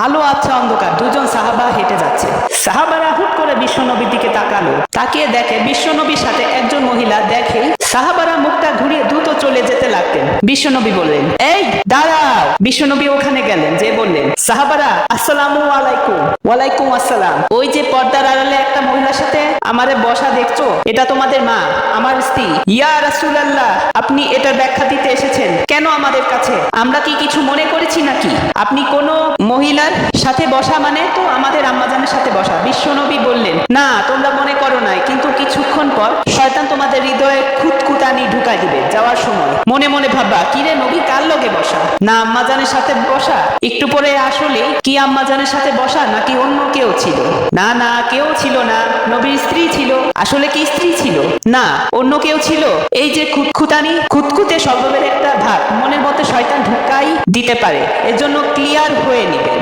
আলো আচ্ছা অন্ধকার, দুজন সাহাবা হেঁটে যাচ্ছে। সাহাবারা হুট করে বিশ্বনবীর দিকে তাকালো, তাকিয়ে দেখে বিশ্বনবীর সাথে একজন মহিলা। দেখে সাহাবারা মুখটা ঘুরিয়ে দ্রুত চলে যেতে লাগতেন। বিশ্বনবী বললেন, এই দাঁড়াও। বিশ্বনবী ওখানে গেলেন, যে বললেন, সাহাবারা আসসালামু আলাইকুম। ওয়ালাইকুম আসসালাম। ওই যে পর্দার আড়ালে একটা মহিলার সাথে আমারে বসা দেখছো, এটা তোমাদের মা, আমার স্ত্রী। ইয়া রাসূলুল্লাহ, আপনি এটার ব্যাখ্যা দিতে এসেছেন কেন আমাদের কাছে? আমরা কি কিছু মনে করেছি নাকি? আপনি কোন মহিলার সাথে বসা মানে তো আমাদের আম্মাজানের সাথে বসা। বিশ্বনবী বললেন, না তোমরা মনে করো নাই, কিন্তু কিছুক্ষণ পর শয়তান তোমাদের হৃদয়ে খুঁতখুঁতানি ঢুকাই দিবে। যাওয়ার সময় মনে মনে ভাববা, কিরে নবী কার লগে বসা? না আম্মাজানের সাথে বসা? একটু পরে আসলে কি আম্মাজানের সাথে বসা নাকি অন্য কেউ ছিল? না না, কেউ ছিল না, নবীর স্ত্রী ছিল। আসলে কি স্ত্রী ছিল? না, অন্য কেউ ছিল। এই যে খুঁতখুঁতানি, খুঁতখুঁতে স্বভাবের একটা ভাব মনের মধ্যে শয়তান ঢুকাই দিতে পারে, এজন্য ক্লিয়ার হয়ে নিবেন।